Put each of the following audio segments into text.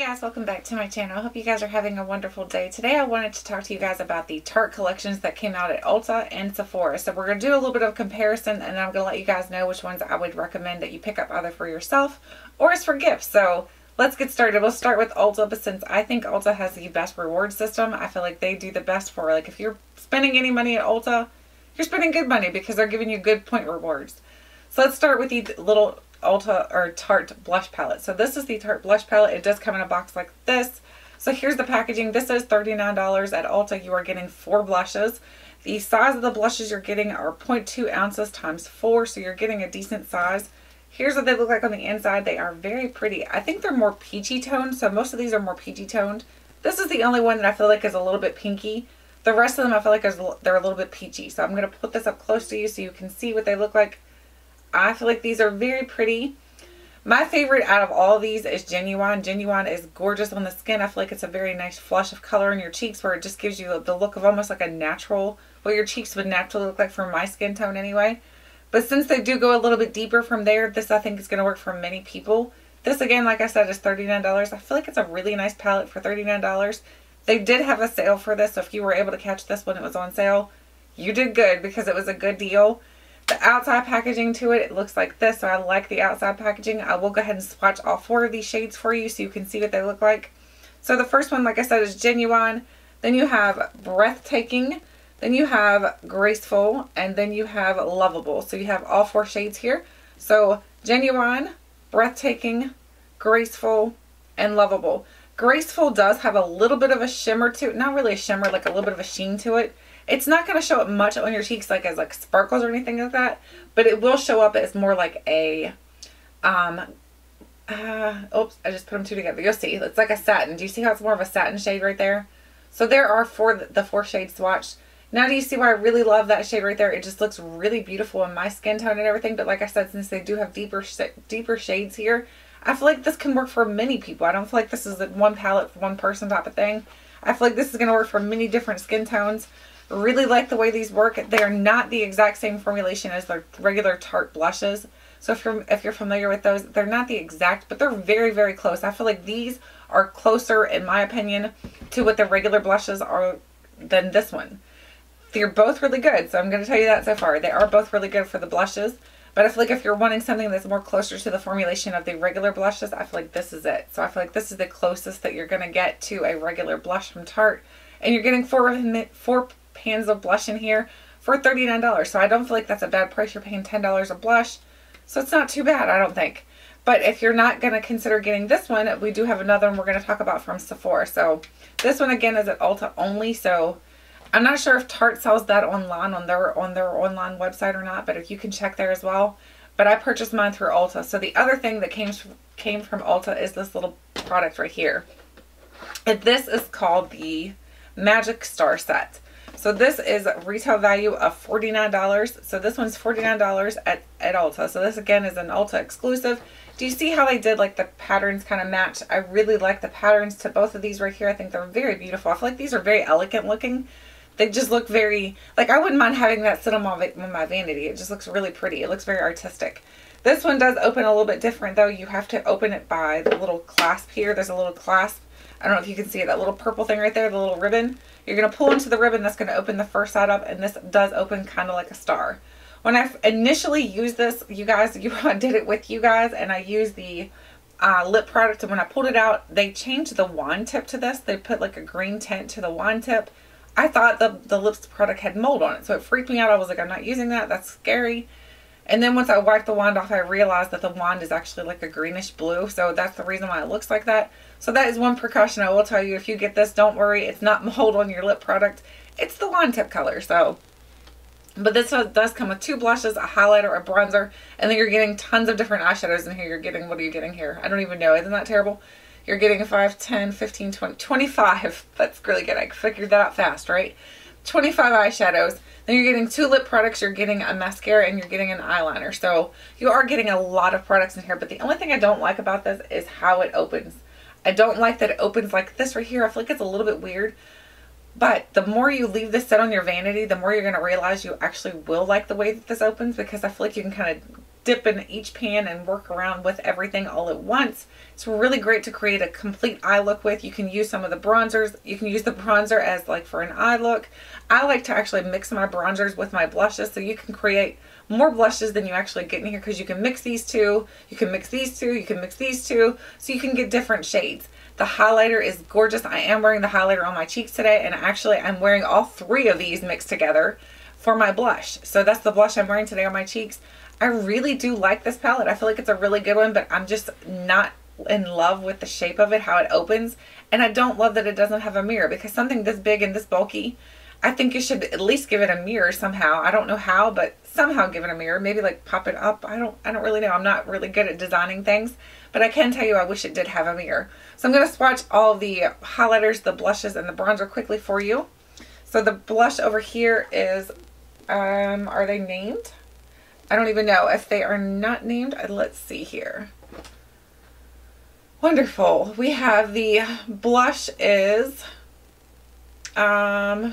Guys, welcome back to my channel. I hope you guys are having a wonderful day. Today I wanted to talk to you guys about the Tarte collections that came out at Ulta and Sephora. So we're going to do a little bit of comparison, and then I'm going to let you guys know which ones I would recommend that you pick up either for yourself or as for gifts. So let's get started. We'll start with Ulta, but since I think Ulta has the best reward system, I feel like they do the best for, like, if you're spending any money at Ulta, you're spending good money because they're giving you good point rewards. So let's start with the little Ulta or Tarte blush palette. So this is the Tarte blush palette. It does come in a box like this. So here's the packaging. This is $39 at Ulta. You are getting 4 blushes. The size of the blushes you're getting are 0.2 ounces times 4, so you're getting a decent size. Here's what they look like on the inside. They are very pretty. I think they're more peachy toned, so most of these are more peachy toned. This is the only one that I feel like is a little bit pinky. The rest of them I feel like they're a little bit peachy. So I'm going to put this up close to you so you can see what they look like. I feel like these are very pretty. My favorite out of all of these is Genuine. Genuine is gorgeous on the skin. I feel like it's a very nice flush of color in your cheeks where it just gives you the look of almost like a natural, what your cheeks would naturally look like for my skin tone anyway. But since they do go a little bit deeper from there, this I think is going to work for many people. This again, like I said, is $39. I feel like it's a really nice palette for $39. They did have a sale for this, so if you were able to catch this when it was on sale, you did good because it was a good deal. The outside packaging to it looks like this, so I like the outside packaging. I will go ahead and swatch all 4 of these shades for you so you can see what they look like. So the first one, like I said, is Genuine. Then you have Breathtaking. Then you have Graceful. And then you have Lovable. So you have all 4 shades here. So Genuine, Breathtaking, Graceful, and Lovable. Graceful does have a little bit of a shimmer to it. Not really a shimmer, like a little bit of a sheen to it. It's not going to show up much on your cheeks like as like sparkles or anything like that, but it will show up as more like a, oops, I just put them 2 together. You'll see. It's like a satin. Do you see how it's more of a satin shade right there? So there are the 4 shades swatched. Now do you see why I really love that shade right there? It just looks really beautiful in my skin tone and everything, but like I said, since they do have deeper shades here, I feel like this can work for many people. I don't feel like this is one palette for one person type of thing. I feel like this is going to work for many different skin tones. Really like the way these work. They are not the exact same formulation as the regular Tarte blushes. So if you're familiar with those, they're not the exact, but they're very, very close. I feel like these are closer, in my opinion, to what the regular blushes are than this one. They're both really good, so I'm going to tell you that so far. They are both really good for the blushes, but I feel like if you're wanting something that's more closer to the formulation of the regular blushes, I feel like this is it. So I feel like this is the closest that you're going to get to a regular blush from Tarte. And you're getting 4 pans of blush in here for $39. So I don't feel like that's a bad price. You're paying $10 a blush. So it's not too bad, I don't think. But if you're not going to consider getting this one, we do have another one we're going to talk about from Sephora. So this one again is at Ulta only. So I'm not sure if Tarte sells that online on their online website or not, but if you can check there as well. But I purchased mine through Ulta. So the other thing that came from Ulta is this little product right here. And this is called the Magic Star Set. So this is retail value of $49. So this one's $49 at Ulta. So this again is an Ulta exclusive. Do you see how they did like the patterns kind of match? I really like the patterns to both of these right here. I think they're very beautiful. I feel like these are very elegant looking. They just look very, like I wouldn't mind having that sit on my vanity. It just looks really pretty. It looks very artistic. This one does open a little bit different though. You have to open it by the little clasp here. There's a little clasp. I don't know if you can see it, that little purple thing right there, the little ribbon. You're going to pull into the ribbon. That's going to open the first side up, and this does open kind of like a star. When I initially used this, you guys, I did it with you guys, and I used the lip product, and when I pulled it out, they changed the wand tip to this. They put like a green tint to the wand tip. I thought the lips product had mold on it, so it freaked me out. I was like, I'm not using that. That's scary. And then once I wiped the wand off, I realized that the wand is actually like a greenish blue. So that's the reason why it looks like that. So that is one precaution I will tell you. If you get this, don't worry. It's not mold on your lip product. It's the wand tip color. So, but this does come with 2 blushes, a highlighter, a bronzer, and then you're getting tons of different eyeshadows in here. You're getting, what are you getting here? I don't even know. Isn't that terrible? You're getting 5, 10, 15, 20, 25. That's really good. I figured that out fast, right? 25 eyeshadows. Then you're getting 2 lip products, you're getting a mascara, and you're getting an eyeliner. So you are getting a lot of products in here. But the only thing I don't like about this is how it opens. I don't like that it opens like this right here. I feel like it's a little bit weird. But the more you leave this set on your vanity, the more you're going to realize you actually will like the way that this opens, because I feel like you can kind of dip in each pan and work around with everything all at once. It's really great to create a complete eye look with. You can use some of the bronzers. You can use the bronzer as like for an eye look. I like to actually mix my bronzers with my blushes, so you can create more blushes than you actually get in here, because you can mix these two, you can mix these two, you can mix these two, so you can get different shades. The highlighter is gorgeous. I am wearing the highlighter on my cheeks today, and actually I'm wearing all three of these mixed together for my blush. So that's the blush I'm wearing today on my cheeks. I really do like this palette. I feel like it's a really good one, but I'm just not in love with the shape of it, how it opens. And I don't love that it doesn't have a mirror, because something this big and this bulky, I think you should at least give it a mirror somehow. I don't know how, but somehow give it a mirror. Maybe like pop it up. I don't really know. I'm not really good at designing things, but I can tell you I wish it did have a mirror. So I'm going to swatch all the highlighters, the blushes, and the bronzer quickly for you. So the blush over here is, are they named? I don't even know if they are not named. Let's see here. Wonderful. We have the blush is, I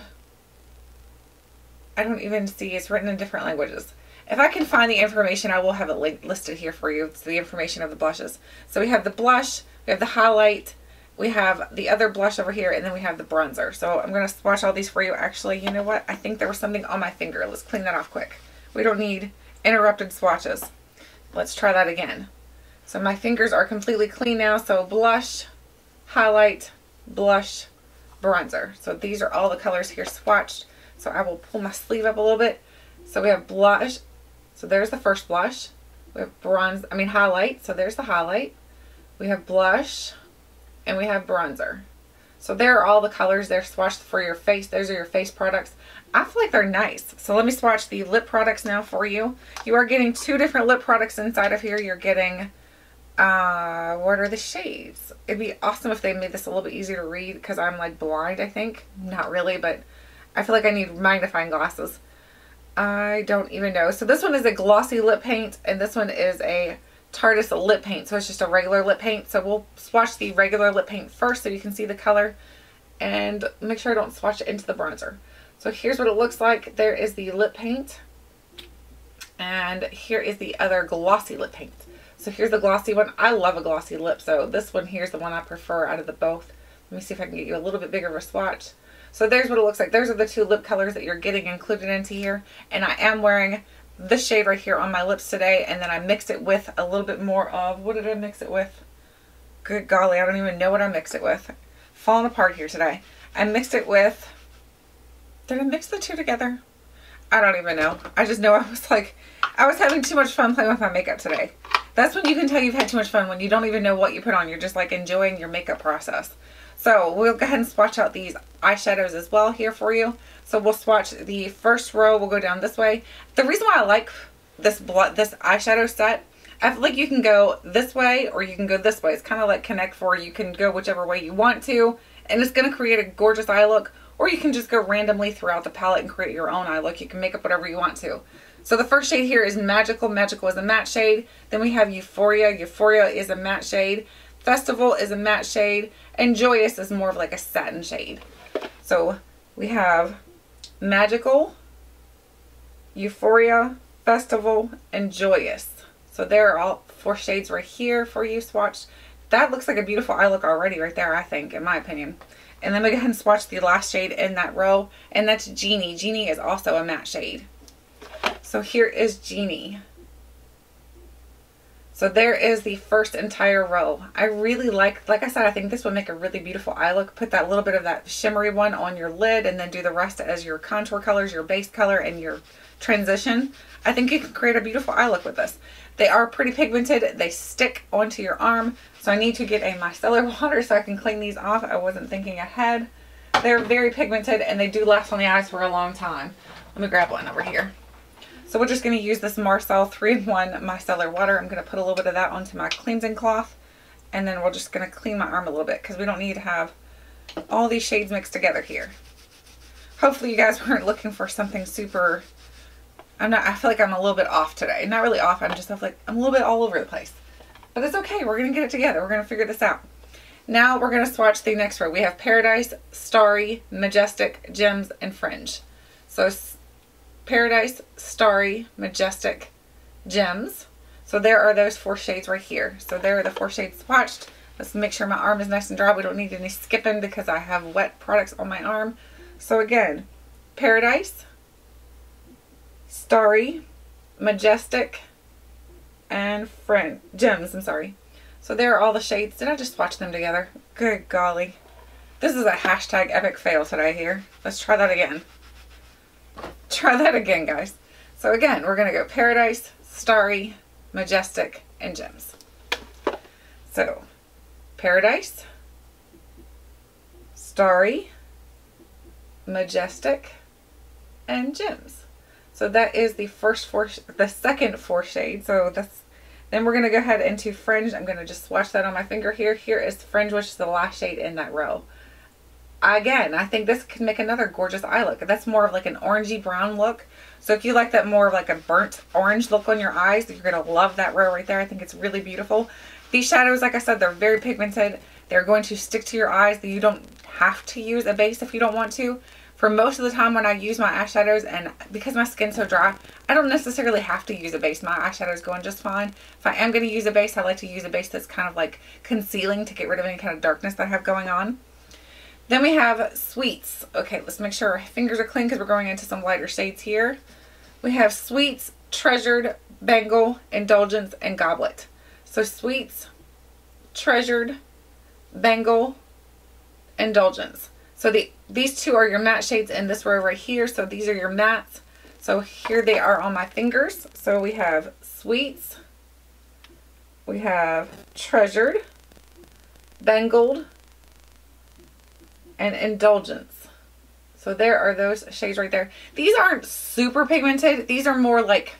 don't even see, it's written in different languages. If I can find the information, I will have it listed here for you. It's the information of the blushes. So we have the blush, we have the highlight, we have the other blush over here, and then we have the bronzer. So I'm going to swatch all these for you. Actually, you know what? I think there was something on my finger. Let's clean that off quick. We don't need interrupted swatches. Let's try that again. So my fingers are completely clean now. So blush, highlight, blush, bronzer. So these are all the colors here swatched. So I will pull my sleeve up a little bit. So we have blush. So there's the first blush. We have highlight. So there's the highlight. We have blush and we have bronzer. So there are all the colors. They're swatched for your face. Those are your face products. I feel like they're nice. So let me swatch the lip products now for you. You are getting two different lip products inside of here. You're getting, what are the shades? It'd be awesome if they made this a little bit easier to read, because I'm like blind, I think. Not really, but I feel like I need magnifying glasses. I don't even know. So this one is a glossy lip paint, and this one is a Tarte lip paint. So it's just a regular lip paint. So we'll swatch the regular lip paint first so you can see the color, and make sure I don't swatch it into the bronzer. So here's what it looks like. There is the lip paint, and here is the other glossy lip paint. So here's the glossy one. I love a glossy lip, so this one here's the one I prefer out of the both. Let me see if I can get you a little bit bigger of a swatch. So there's what it looks like. Those are the two lip colors that you're getting included into here. And I am wearing this shade right here on my lips today. And then I mixed it with a little bit more of, what did I mix it with? Good golly, I don't even know what I mixed it with. Falling apart here today. I mixed it with, did I mix the two together? I don't even know. I just know I was having too much fun playing with my makeup today. That's when you can tell you've had too much fun, when you don't even know what you put on. You're just like enjoying your makeup process. So we'll go ahead and swatch out these eyeshadows as well here for you. So we'll swatch the first row. We'll go down this way. The reason why I like this eyeshadow set, I feel like you can go this way or you can go this way. It's kind of like Connect Four. You can go whichever way you want to, and it's going to create a gorgeous eye look. Or you can just go randomly throughout the palette and create your own eye look. You can make up whatever you want to. So the first shade here is Magical. Magical is a matte shade. Then we have Euphoria. Euphoria is a matte shade. Festival is a matte shade, and Joyous is more of like a satin shade. So we have Magical, Euphoria, Festival, and Joyous. So there are all four shades right here for you swatched. That looks like a beautiful eye look already right there, I think, in my opinion. And then we go ahead and swatch the last shade in that row, and that's Genie. Genie is also a matte shade. So here is Genie. So there is the first entire row. I really like I said, I think this would make a really beautiful eye look. Put that little bit of that shimmery one on your lid, and then do the rest as your contour colors, your base color, and your transition. I think you can create a beautiful eye look with this. They are pretty pigmented. They stick onto your arm. So I need to get a micellar water so I can clean these off. I wasn't thinking ahead. They're very pigmented, and they do last on the eyes for a long time. Let me grab one over here. So we're just going to use this Marcel 3-in-1 micellar water. I'm going to put a little bit of that onto my cleansing cloth. And then we're just going to clean my arm a little bit, because we don't need to have all these shades mixed together here. Hopefully you guys weren't looking for something super... I feel like I'm a little bit off today. Not really off, I'm just like, I'm a little bit all over the place. But it's okay, we're going to get it together. We're going to figure this out. Now we're going to swatch the next row. We have Paradise, Starry, Majestic, Gems, and Fringe. So Paradise, Starry, Majestic, Gems. So there are those 4 shades right here. So there are the 4 shades swatched. Let's make sure my arm is nice and dry. We don't need any skipping because I have wet products on my arm. So again, Paradise, Starry, Majestic, and Gems, I'm sorry. So there are all the shades. Did I just swatch them together? Good golly. This is a hashtag epic fail today here. Let's try that again. Try that again, guys. So again, we're going to go Paradise, Starry, Majestic, and Gems. So, Paradise, Starry, Majestic, and Gems. So that is the second 4 shades. So then we're going to go ahead into Fringe. I'm going to just swatch that on my finger here. Here is Fringe, which is the last shade in that row. Again, I think this could make another gorgeous eye look. That's more of like an orangey brown look. So if you like that more of like a burnt orange look on your eyes, you're going to love that row right there. I think it's really beautiful. These shadows, like I said, they're very pigmented. They're going to stick to your eyes. You don't have to use a base if you don't want to. For most of the time when I use my eyeshadows, and because my skin's so dry, I don't necessarily have to use a base. My eyeshadow's going just fine. If I am going to use a base, I like to use a base that's kind of like concealing to get rid of any kind of darkness that I have going on. Then we have Sweets. Okay, let's make sure our fingers are clean because we're going into some lighter shades here. We have Sweets, Treasured, Bangle, Indulgence, and Goblet. So Sweets, Treasured, Bangle, Indulgence. So these 2 are your matte shades in this row right here. So these are your mattes. So here they are on my fingers. So we have Sweets, we have Treasured, Bangled, and Indulgence. So there are those shades right there. These aren't super pigmented. These are more like,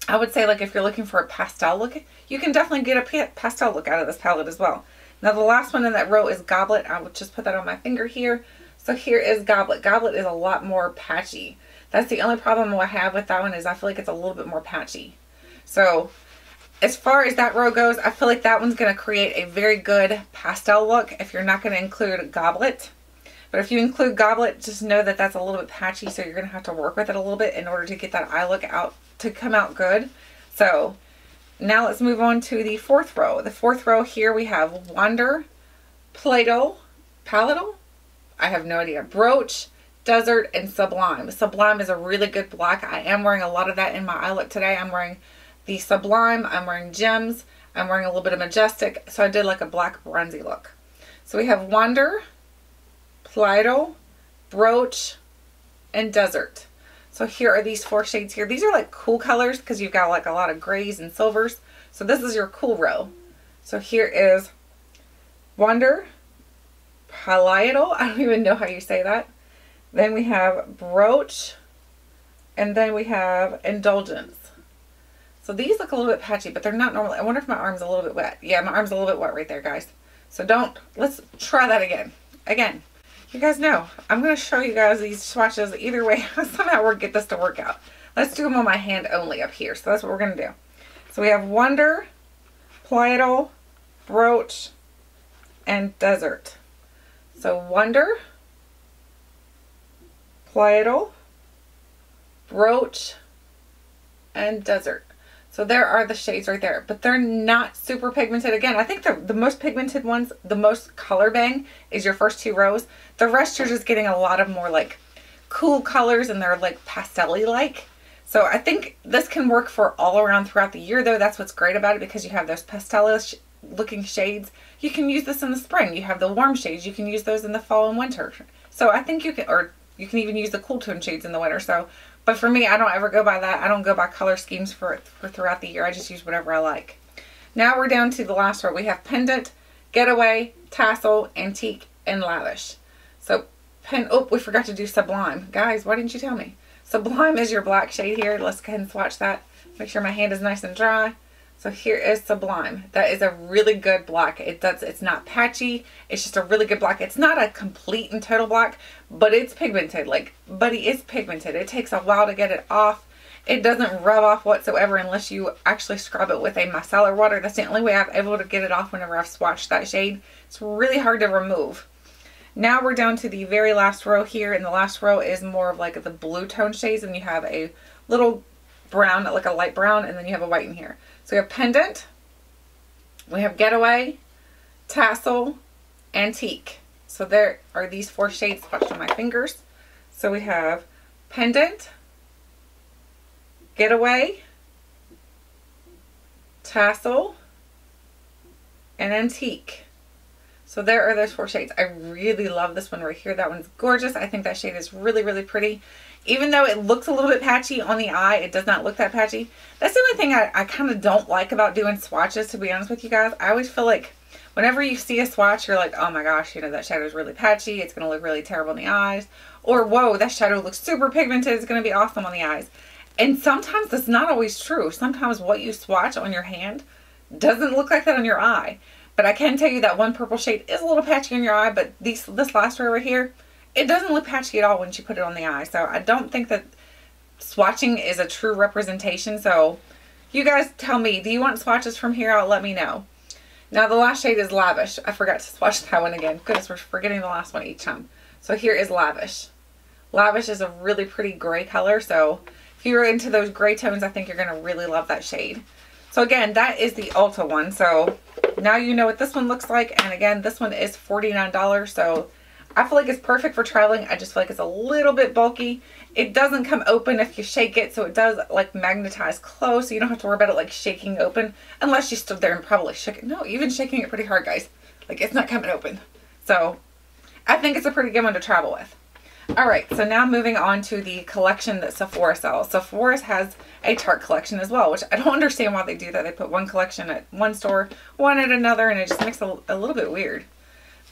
I would say, like if you're looking for a pastel look, you can definitely get a pastel look out of this palette as well. Now the last one in that row is Goblet. I will just put that on my finger here. So here is Goblet. Goblet is a lot more patchy. That's the only problem I have with that one, is I feel like it's a little bit more patchy. So as far as that row goes, I feel like that one's going to create a very good pastel look if you're not going to include Goblet. But if you include Goblet, just know that that's a little bit patchy, so you're going to have to work with it a little bit in order to get that eye look out to come out good. So now let's move on to the 4th row. The 4th row here we have Wonder, Palatal, I have no idea, Brooch, Desert, and Sublime. Sublime is a really good black. I am wearing a lot of that in my eye look today. I'm wearing the Sublime, I'm wearing Gems, I'm wearing a little bit of Majestic. So I did like a black bronzy look. So we have Wonder, Palatal, Brooch, and Desert. So here are these 4 shades here. These are like cool colors because you've got like a lot of grays and silvers. So this is your cool row. So here is Wonder, Palatal, I don't even know how you say that. Then we have Brooch, and then we have Indulgence. So these look a little bit patchy, but they're not normal. I wonder if my arm's a little bit wet. Yeah, my arm's a little bit wet right there, guys. So let's try that again. Again, you guys know, I'm going to show you guys these swatches either way. Somehow we'll get this to work out. Let's do them on my hand only up here. So that's what we're going to do. So we have Wonder, Palatal, Brooch, and Desert. So Wonder, Palatal, Brooch, and Desert. So there are the shades right there, but they're not super pigmented. Again, I think the most pigmented ones, the most color bang is your first 2 rows. The rest you're just getting a lot of more like cool colors, and they're like pastel-y like. So I think this can work for all around throughout the year though. That's what's great about it, because you have those pastel-ish looking shades. You can use this in the spring. You have the warm shades. You can use those in the fall and winter. So I think you can even use the cool tone shades in the winter. So, but for me, I don't ever go by that. I don't go by color schemes for throughout the year. I just use whatever I like. Now we're down to the last row. We have Pendant, Getaway, Tassel, Antique, and Lavish. So, oh, we forgot to do Sublime. Guys, why didn't you tell me? Sublime is your black shade here. Let's go ahead and swatch that. Make sure my hand is nice and dry. So here is Sublime. That is a really good black. It's not patchy. It's just a really good black. It's not a complete and total black, but it's pigmented. Like, buddy, it's pigmented. It takes a while to get it off. It doesn't rub off whatsoever unless you actually scrub it with a micellar water. That's the only way I've able to get it off whenever I've swatched that shade. It's really hard to remove. Now we're down to the very last row here, and the last row is more of like the blue tone shades, and you have a little brown, like a light brown, and then you have a white in here. So we have Pendant, we have Getaway, Tassel, Antique. So there are these 4 shades swatched on my fingers. So we have Pendant, Getaway, Tassel, and Antique. So there are those 4 shades. I really love this one right here. That one's gorgeous. I think that shade is really, really pretty. Even though it looks a little bit patchy on the eye, it does not look that patchy. That's the only thing I kind of don't like about doing swatches, to be honest with you guys. I always feel like whenever you see a swatch, you're like, oh my gosh, you know, that shadow is really patchy. It's going to look really terrible in the eyes. Or, whoa, that shadow looks super pigmented. It's going to be awesome on the eyes. And sometimes that's not always true. Sometimes what you swatch on your hand doesn't look like that on your eye. But I can tell you that one purple shade is a little patchy on your eye, but this last row right here, it doesn't look patchy at all once you put it on the eye. So I don't think that swatching is a true representation. So you guys tell me, do you want swatches from here out? Let me know. Now the last shade is Lavish. I forgot to swatch that one again. Goodness, we're forgetting the last one each time. So here is Lavish. Lavish is a really pretty gray color. So if you're into those gray tones, I think you're going to really love that shade. So again, that is the Ulta one. So now you know what this one looks like. And again, this one is $49. So I feel like it's perfect for traveling. I just feel like it's a little bit bulky. It doesn't come open if you shake it. So it does like magnetize close. So you don't have to worry about it like shaking open. Unless you stood there and probably shook it. No, even shaking it pretty hard, guys. Like it's not coming open. So I think it's a pretty good one to travel with. Alright, so now moving on to the collection that Sephora sells. Sephora has a Tarte collection as well, which I don't understand why they do that. They put one collection at one store, one at another, and it just makes it a little bit weird.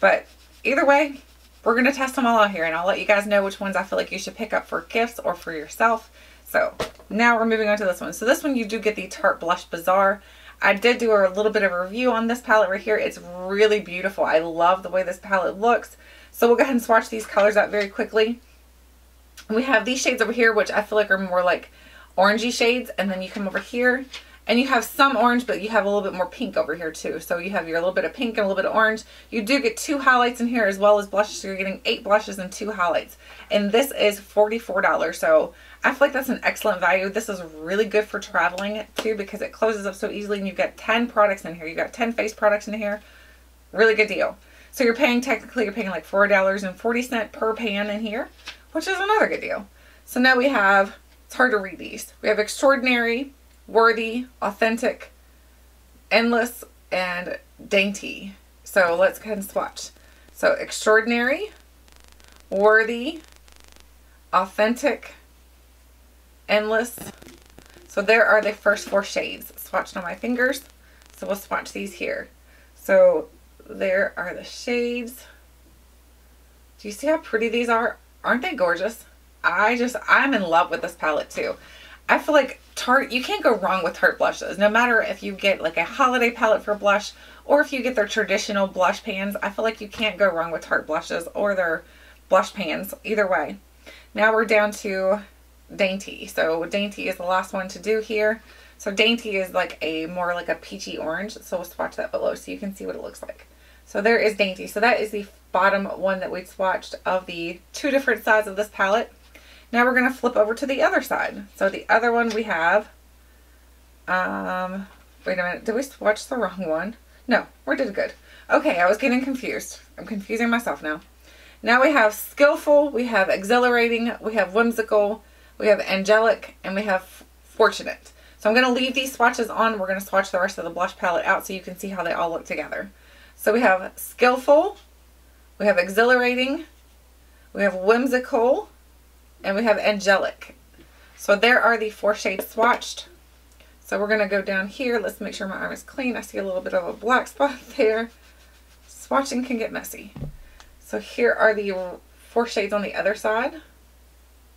But either way, we're going to test them all out here, and I'll let you guys know which ones I feel like you should pick up for gifts or for yourself. So now we're moving on to this one. So this one you do get the Tarte Blush Bazaar. I did do a little bit of a review on this palette right here. It's really beautiful. I love the way this palette looks. So we'll go ahead and swatch these colors out very quickly. We have these shades over here, which I feel like are more like orangey shades. And then you come over here and you have some orange, but you have a little bit more pink over here too. So you have your little bit of pink and a little bit of orange. You do get 2 highlights in here as well as blushes. So you're getting 8 blushes and 2 highlights. And this is $44. So I feel like that's an excellent value. This is really good for traveling too because it closes up so easily. And you've got 10 products in here. You've got 10 face products in here. Really good deal. So you're paying like $4.40 per pan in here, which is another good deal. So now we have, it's hard to read these. We have Extraordinary, Worthy, Authentic, Endless, and Dainty. So let's go ahead and swatch. So Extraordinary, Worthy, Authentic, Endless. So there are the first 4 shades swatched on my fingers. So we'll swatch these here. So there are the shades. Do you see how pretty these are? Aren't they gorgeous? I'm in love with this palette too. I feel like Tarte, you can't go wrong with Tarte blushes. No matter if you get like a holiday palette for blush or if you get their traditional blush pans, I feel like you can't go wrong with Tarte blushes or their blush pans. Either way. Now we're down to Dainty. So Dainty is the last one to do here. So Dainty is like more like a peachy orange. So we'll swatch that below so you can see what it looks like. So there is Dainty. So that is the bottom one that we swatched of the 2 different sides of this palette. Now we're going to flip over to the other side. So the other one we have, wait a minute, did we swatch the wrong one? No, we did good. Okay, I was getting confused. I'm confusing myself now. Now we have Skillful, we have Exhilarating, we have Whimsical, we have Angelic, and we have Fortunate. So I'm going to leave these swatches on. We're going to swatch the rest of the blush palette out so you can see how they all look together. So we have Skillful, we have Exhilarating, we have Whimsical, and we have Angelic. So there are the 4 shades swatched. So we're going to go down here. Let's make sure my arm is clean. I see a little bit of a black spot there. Swatching can get messy. So here are the 4 shades on the other side.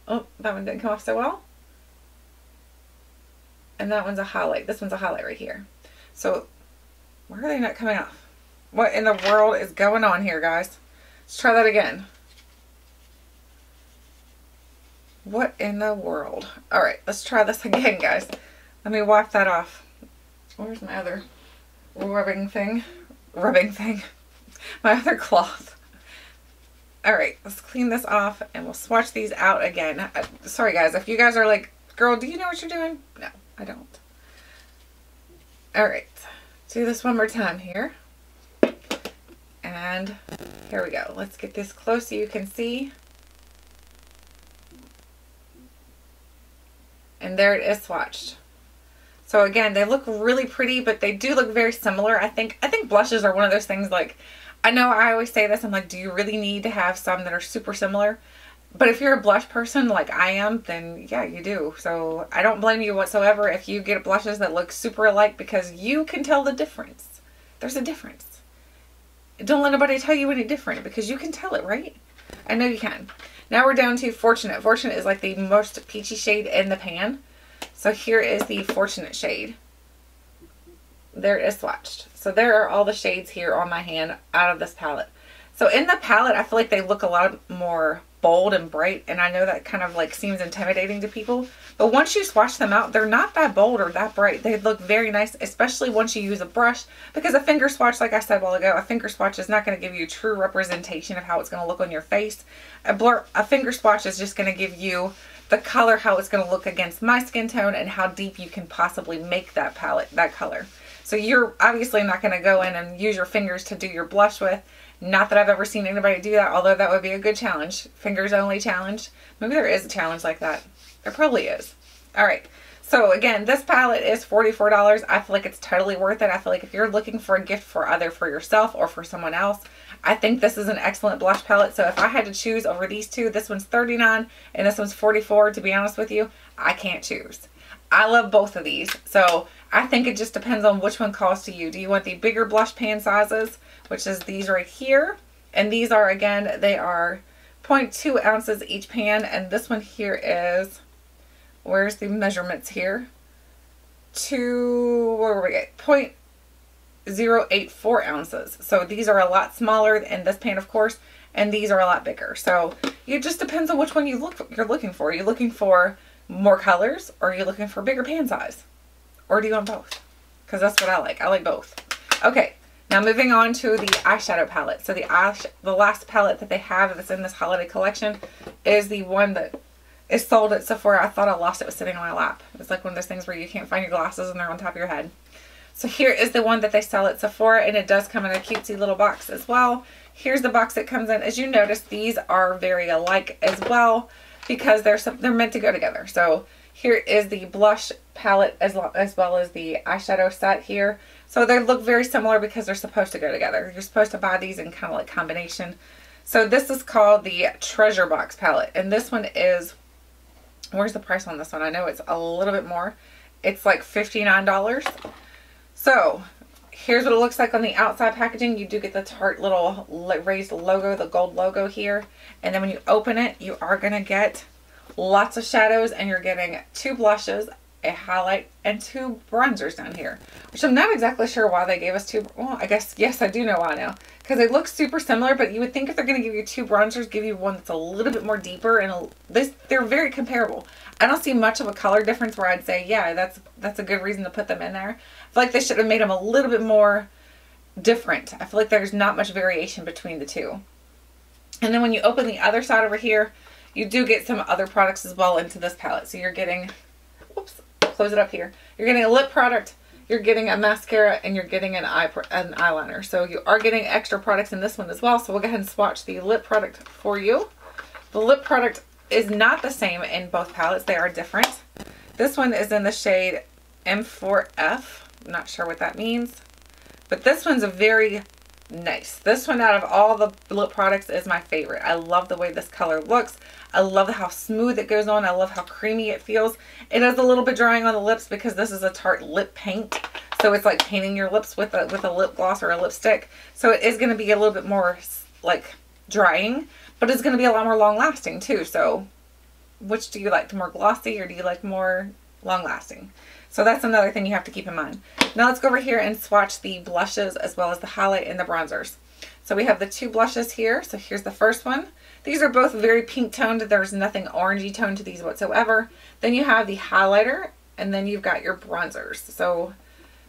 Oh, that one didn't come off so well. And that one's a highlight. This one's a highlight right here. So why are they not coming off? What in the world is going on here, guys? Let's try that again. What in the world? Alright, let's try this again, guys. Let me wipe that off. Where's my other rubbing thing? My other cloth. Alright, let's clean this off and we'll swatch these out again. Sorry guys, if you guys are like, girl, do you know what you're doing? No, I don't. Alright, do this one more time here. And here we go. Let's get this close so you can see. And there it is swatched. So again, they look really pretty, but they do look very similar. I think blushes are one of those things, like, I know I always say this, I'm like, do you really need to have some that are super similar? But if you're a blush person like I am, then yeah, you do. So I don't blame you whatsoever if you get blushes that look super alike, because you can tell the difference. There's a difference. Don't let anybody tell you any different, because you can tell it, right? I know you can. Now we're down to Fortunate. Fortunate is like the most peachy shade in the pan. So here is the Fortunate shade. There it is swatched. So there are all the shades here on my hand out of this palette. So in the palette, I feel like they look a lot more bold and bright, and I know that kind of like seems intimidating to people, but once you swatch them out, they're not that bold or that bright. They look very nice, especially once you use a brush, because a finger swatch, like I said a while ago, a finger swatch is not going to give you true representation of how it's going to look on your face. A finger swatch is just going to give you the color, how it's going to look against my skin tone, and how deep you can possibly make that palette, that color. So you're obviously not going to go in and use your fingers to do your blush with. Not that I've ever seen anybody do that, although that would be a good challenge. Fingers only challenge. Maybe there is a challenge like that. There probably is. Alright, so again, this palette is $44. I feel like it's totally worth it. I feel like if you're looking for a gift for either for yourself or for someone else, I think this is an excellent blush palette. So if I had to choose over these two, this one's $39 and this one's $44, to be honest with you, I can't choose. I love both of these. So I think it just depends on which one calls to you. Do you want the bigger blush pan sizes, which is these right here? And these are, again, they are 0.2 ounces each pan. And this one here is, where's the measurements here? What were we at? 0.084 ounces. So these are a lot smaller in this pan, of course, and these are a lot bigger. So it just depends on which one you're looking for. Are you looking for more colors, or are you looking for bigger pan size? Or do you want both? Because that's what I like. I like both. Okay, now moving on to the eyeshadow palette. So the last palette that they have that's in this holiday collection is the one that is sold at Sephora. I thought I lost it. It was sitting on my lap. It's like one of those things where you can't find your glasses and they're on top of your head. So here is the one that they sell at Sephora, and it does come in a cutesy little box as well. Here's the box it comes in. As you notice, these are very alike as well, because they're meant to go together. So here is the blush palette as well as the eyeshadow set here. So they look very similar because they're supposed to go together. You're supposed to buy these in kind of like combination. So this is called the Treasure Box palette. And this one is, where's the price on this one? I know it's a little bit more. It's like $59. So here's what it looks like on the outside packaging. You do get the Tarte little raised logo, the gold logo here. And then when you open it, you are going to get lots of shadows, and you're getting 2 blushes, a highlight, and 2 bronzers down here. Which I'm not exactly sure why they gave us 2. Well, I guess, yes, I do know why now. Because they look super similar, but you would think if they're going to give you 2 bronzers, give you one that's a little bit more deeper, and they're very comparable. I don't see much of a color difference where I'd say, yeah, that's a good reason to put them in there. I feel like they should have made them a little bit more different. I feel like there's not much variation between the two. And then when you open the other side over here, you do get some other products as well into this palette. So you're getting, whoops, close it up here. You're getting a lip product, you're getting a mascara, and you're getting an eyeliner. So you are getting extra products in this one as well. So we'll go ahead and swatch the lip product for you. The lip product is not the same in both palettes. They are different. This one is in the shade M4F. I'm not sure what that means, but this one's a very nice. This one out of all the lip products is my favorite. I love the way this color looks. I love how smooth it goes on. I love how creamy it feels. It is a little bit drying on the lips because this is a Tarte lip paint. So it's like painting your lips with a lip gloss or a lipstick. So it is going to be a little bit more like drying, but it's going to be a lot more long lasting too. So which do you like? The more glossy, or do you like more long lasting? So that's another thing you have to keep in mind. Now let's go over here and swatch the blushes as well as the highlight and the bronzers. So we have the 2 blushes here. So here's the first one. These are both very pink toned. There's nothing orangey toned to these whatsoever. Then you have the highlighter, and then you've got your bronzers. So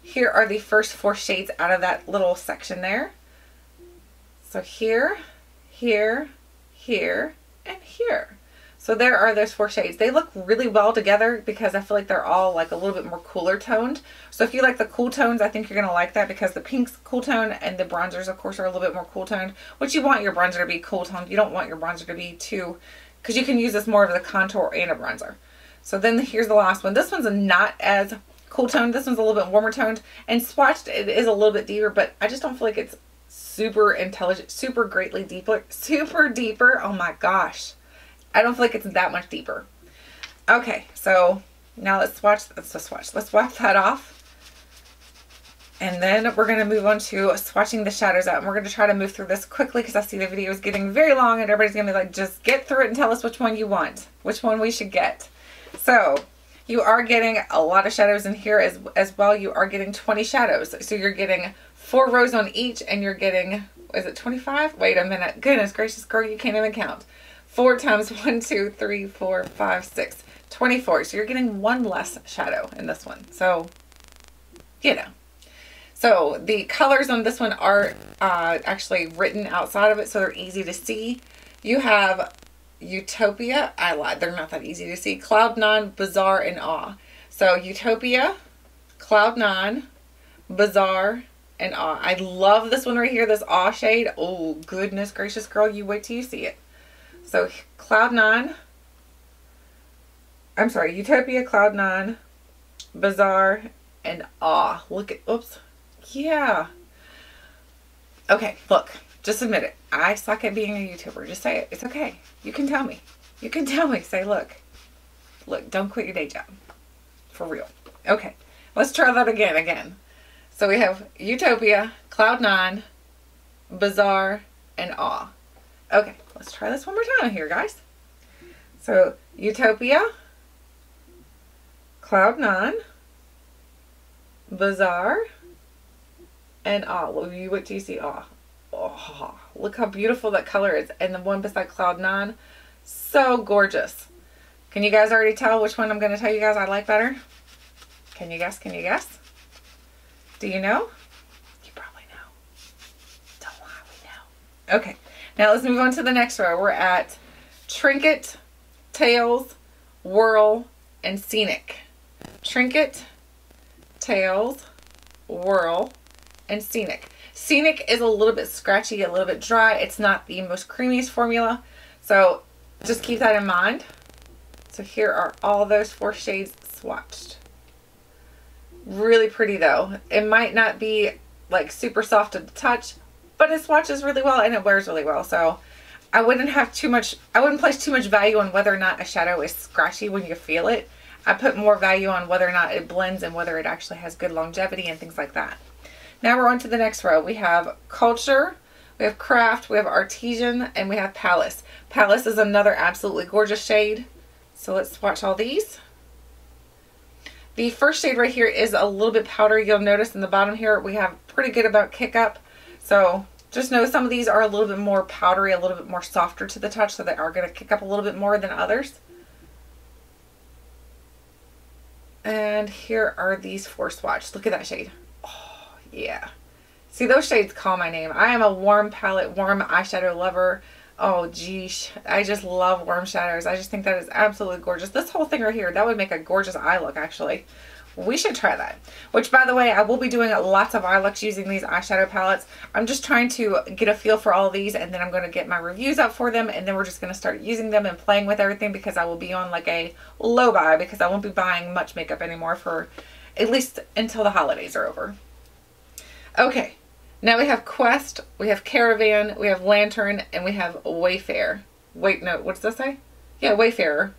here are the first 4 shades out of that little section there. So here, here, here, and here. So there are those 4 shades. They look really well together because I feel like they're all like a little bit more cooler toned. So if you like the cool tones, I think you're going to like that because the pink's cool tone and the bronzers, of course, are a little bit more cool toned. Which you want your bronzer to be cool toned. You don't want your bronzer to be too, because you can use this more of the contour and a bronzer. So then here's the last one. This one's not as cool toned. This one's a little bit warmer toned. And swatched, it is a little bit deeper, but I just don't feel like it's super intelligent, super greatly deeper, super deeper. Oh my gosh. I don't feel like it's that much deeper. Okay, so now let's swatch. Let's wipe that off. And then we're going to move on to swatching the shadows out. And we're going to try to move through this quickly because I see the video is getting very long and everybody's going to be like, just get through it and tell us which one you want, which one we should get. So you are getting a lot of shadows in here as well. You are getting 20 shadows. So you're getting 4 rows on each and you're getting, is it 25? Wait a minute. Goodness gracious, girl, you can't even count. 4 times 1, 2, 3, 4, 5, 6, 24. So you're getting 1 less shadow in this one. So, you know. So the colors on this one are actually written outside of it, so they're easy to see. You have Utopia. I lied. They're not that easy to see. Cloud 9, Bazaar, and Awe. So Utopia, Cloud 9, Bazaar, and Awe. I love this one right here, this Awe shade. Oh, goodness gracious, girl. You wait till you see it. So Cloud 9, I'm sorry, Utopia, Cloud 9, Bazaar, and Awe. Look at, oops. Yeah. Okay, look, just admit it. I suck at being a YouTuber. Just say it. It's okay. You can tell me. You can tell me. Say, look, don't quit your day job. For real. Okay, let's try that again. So we have Utopia, Cloud 9, Bazaar, and Awe. Okay, let's try this one more time here, guys. So, Utopia, Cloud 9, Bazaar, and Awe. Well, you wait till you see Awe. Oh, look how beautiful that color is. And the one beside Cloud 9, so gorgeous. Can you guys already tell which one I'm going to tell you guys I like better? Can you guess? Can you guess? Do you know? You probably know. Don't lie, we know. Okay. Now let's move on to the next row. We're at Trinket, Tails, Whirl, and Scenic. Trinket, Tails, Whirl, and Scenic. Scenic is a little bit scratchy, a little bit dry. It's not the most creamiest formula. So just keep that in mind. So here are all those 4 shades swatched. Really pretty though. It might not be like super soft to the touch, but it swatches really well and it wears really well. So I wouldn't place too much value on whether or not a shadow is scratchy when you feel it. I put more value on whether or not it blends and whether it actually has good longevity and things like that. Now we're on to the next row. We have Culture, we have Craft, we have Artesian, and we have Palace. Palace is another absolutely gorgeous shade. So let's swatch all these. The first shade right here is a little bit powdery. You'll notice in the bottom here we have pretty good about kick up. So just know some of these are a little bit more powdery, a little bit more softer to the touch, so they are going to kick up a little bit more than others. And here are these 4 swatches. Look at that shade. Oh, yeah. See, those shades call my name. I am a warm palette, warm eyeshadow lover. Oh, geesh. I just love warm shadows. I just think that is absolutely gorgeous. This whole thing right here, that would make a gorgeous eye look, actually. We should try that. Which, by the way, I will be doing lots of eye looks using these eyeshadow palettes. I'm just trying to get a feel for all of these, and then I'm going to get my reviews up for them, and then we're just going to start using them and playing with everything, because I will be on like a low buy, because I won't be buying much makeup anymore for at least until the holidays are over. Okay. Now we have Quest, we have Caravan, we have Lantern, and we have Wayfarer. Wait, no, what does that say? Yeah, Wayfarer.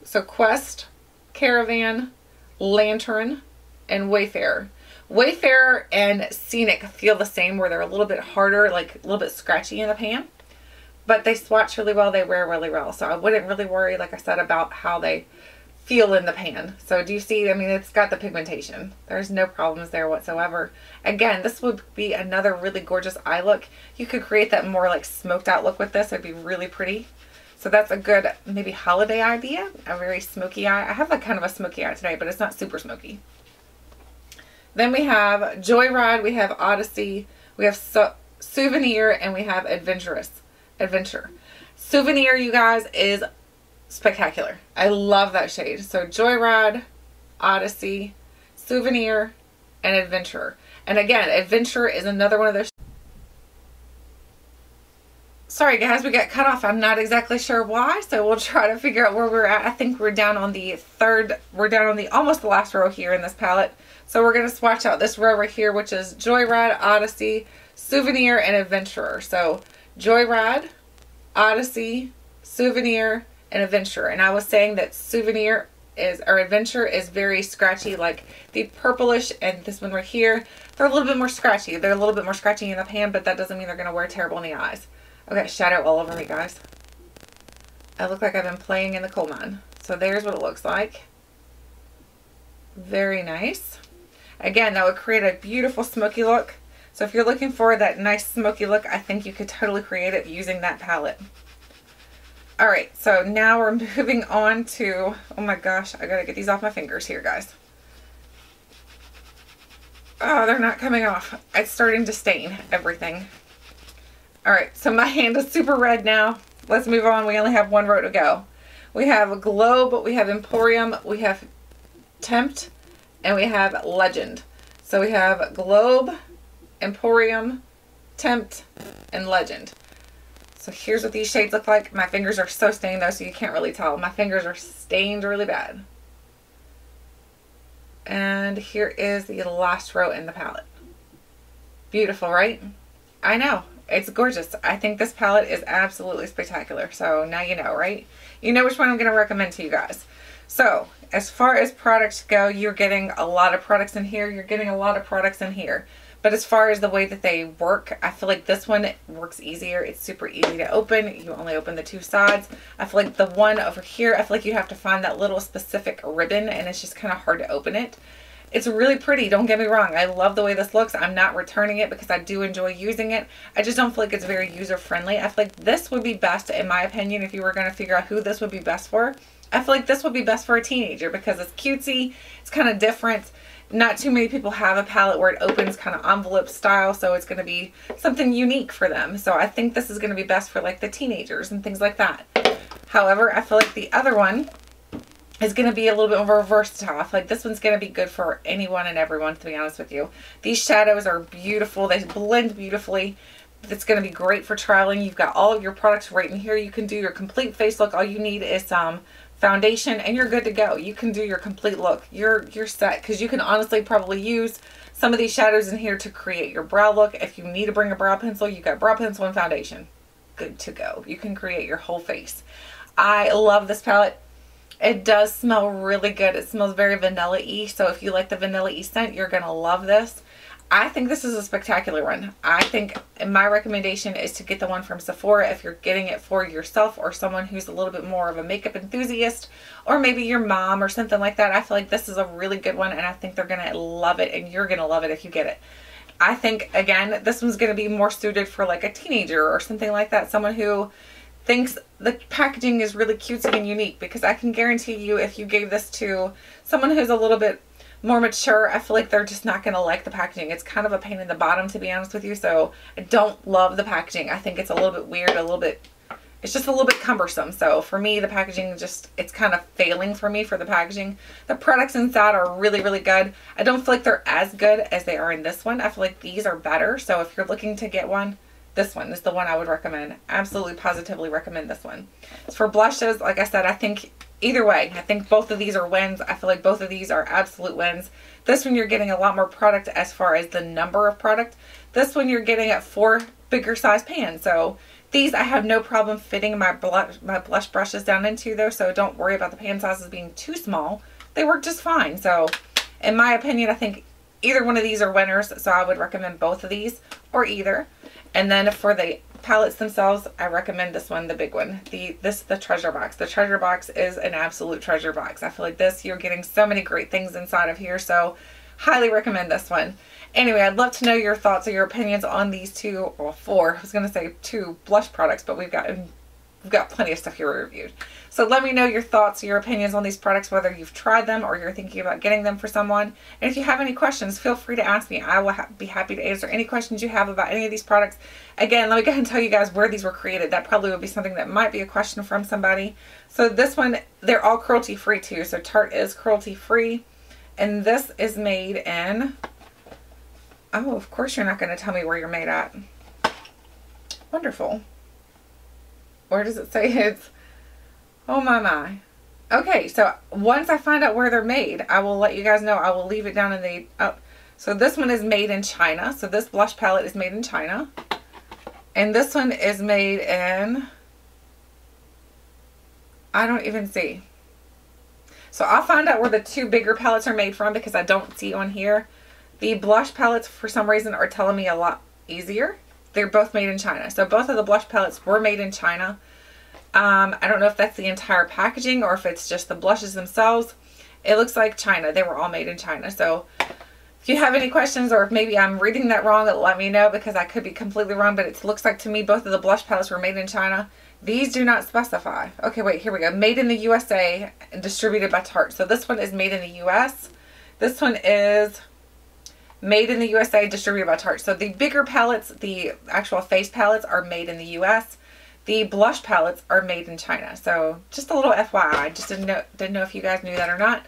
So Quest, Caravan, Lantern, and Wayfarer. Wayfarer and Scenic feel the same, where they're a little bit harder, like a little bit scratchy in the pan. But they swatch really well, they wear really well. So I wouldn't really worry, like I said, about how they feel in the pan. So do you see, I mean, it's got the pigmentation. There's no problems there whatsoever. Again, this would be another really gorgeous eye look. You could create that more like smoked out look with this. It'd be really pretty. So that's a good maybe holiday idea. A very smoky eye. I have a kind of a smoky eye today, but it's not super smoky. Then we have Joyride, we have Odyssey, we have Souvenir, and we have Adventure. Souvenir, you guys, is spectacular. I love that shade. So Joyride, Odyssey, Souvenir, and Adventurer. And again, Adventurer is another one of those. Sorry guys, we got cut off. I'm not exactly sure why, so we'll try to figure out where we're at. I think we're down on the almost the last row here in this palette. So we're going to swatch out this row right here, which is Joyride, Odyssey, Souvenir, and Adventurer. So Joyride, Odyssey, Souvenir, and Adventurer. And I was saying that Souvenir is, or Adventure is very scratchy, like the purplish and this one right here. They're a little bit more scratchy. They're a little bit more scratchy in the pan, but that doesn't mean they're going to wear terrible in the eyes. Okay, shadow all over me, guys. I look like I've been playing in the coal mine. So there's what it looks like. Very nice. Again, that would create a beautiful smoky look. So if you're looking for that nice smoky look, I think you could totally create it using that palette. Alright, so now we're moving on to, oh my gosh, I gotta get these off my fingers here, guys. Oh, they're not coming off. It's starting to stain everything. Alright, so my hand is super red now. Let's move on. We only have one row to go. We have Globe, we have Emporium, we have Tempt, and we have Legend. So we have Globe, Emporium, Tempt, and Legend. So here's what these shades look like. My fingers are so stained though, so you can't really tell. My fingers are stained really bad. And here is the last row in the palette. Beautiful, right? I know. It's gorgeous. I think this palette is absolutely spectacular. So now you know, right? You know which one I'm going to recommend to you guys. So as far as products go, you're getting a lot of products in here. You're getting a lot of products in here. But as far as the way that they work, I feel like this one works easier. It's super easy to open. You only open the two sides. I feel like the one over here, I feel like you have to find that little specific ribbon and it's just kind of hard to open it. It's really pretty, don't get me wrong. I love the way this looks. I'm not returning it because I do enjoy using it. I just don't feel like it's very user friendly. I feel like this would be best, in my opinion, if you were going to figure out who this would be best for. I feel like this would be best for a teenager because it's cutesy, it's kind of different. Not too many people have a palette where it opens kind of envelope style, so it's going to be something unique for them. So I think this is going to be best for like the teenagers and things like that. However, I feel like the other one is going to be a little bit more versatile. I feel like this one's going to be good for anyone and everyone, to be honest with you. These shadows are beautiful. They blend beautifully. It's going to be great for traveling. You've got all of your products right in here. You can do your complete face look. All you need is some foundation and you're good to go. You can do your complete look. You're set, because you can honestly probably use some of these shadows in here to create your brow look. If you need to bring a brow pencil, you got brow pencil and foundation. Good to go. You can create your whole face. I love this palette. It does smell really good. It smells very vanilla-y. So if you like the vanilla-y scent, you're going to love this. I think this is a spectacular one. I think my recommendation is to get the one from Sephora if you're getting it for yourself or someone who's a little bit more of a makeup enthusiast, or maybe your mom or something like that. I feel like this is a really good one and I think they're going to love it and you're going to love it if you get it. I think, again, this one's going to be more suited for like a teenager or something like that. Someone who thinks the packaging is really cutesy and unique, because I can guarantee you if you gave this to someone who's a little bit more mature, I feel like they're just not going to like the packaging. It's kind of a pain in the bottom, to be honest with you. So I don't love the packaging. I think it's a little bit weird, it's just a little bit cumbersome. So for me, the packaging just, it's kind of failing for me for the packaging. The products inside are really, really good. I don't feel like they're as good as they are in this one. I feel like these are better. So if you're looking to get one, this one is the one I would recommend. Absolutely, positively recommend this one. As for blushes, like I said, I think either way, I think both of these are wins. I feel like both of these are absolute wins. This one you're getting a lot more product as far as the number of product. This one you're getting at 4 bigger size pans. So these I have no problem fitting my blush brushes down into though. So don't worry about the pan sizes being too small. They work just fine. So in my opinion, I think either one of these are winners. So I would recommend both of these or either. And then for the palettes themselves, I recommend this one, the big one. The treasure box. The treasure box is an absolute treasure box. I feel like this, you're getting so many great things inside of here. So highly recommend this one. Anyway, I'd love to know your thoughts or your opinions on these two, or 4. I was going to say 2 blush products, but we've got we've got plenty of stuff here reviewed. So let me know your thoughts, your opinions on these products, whether you've tried them or you're thinking about getting them for someone. And if you have any questions, feel free to ask me. I will be happy to answer any questions you have about any of these products. Again, let me go ahead and tell you guys where these were created. That probably would be something that might be a question from somebody. So this one, they're all cruelty free too. So Tarte is cruelty free. And this is made in, oh, of course you're not going to tell me where you're made at. Wonderful. Where does it say it's? Oh my. Okay, so once I find out where they're made, I will let you guys know. I will leave it down in the, oh. So this one is made in China. So this blush palette is made in China. And this one is made in, I don't even see. So I'll find out where the two bigger palettes are made from because I don't see on here. The blush palettes, for some reason, are telling me a lot easier. They're both made in China. So both of the blush palettes were made in China. I don't know if that's the entire packaging or if it's just the blushes themselves. It looks like China. They were all made in China. So if you have any questions or if maybe I'm reading that wrong, let me know because I could be completely wrong. But it looks like to me both of the blush palettes were made in China. These do not specify. Okay, wait, here we go. Made in the USA and distributed by Tarte. So this one is made in the US. This one is made in the USA, distributed by Tarte. So the bigger palettes, the actual face palettes, are made in the US. The blush palettes are made in China. So just a little FYI. I just didn't know if you guys knew that or not.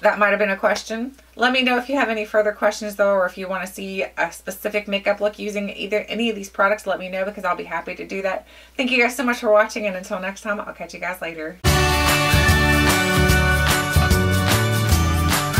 That might have been a question. Let me know if you have any further questions though, or if you want to see a specific makeup look using any of these products, let me know because I'll be happy to do that. Thank you guys so much for watching, and until next time, I'll catch you guys later.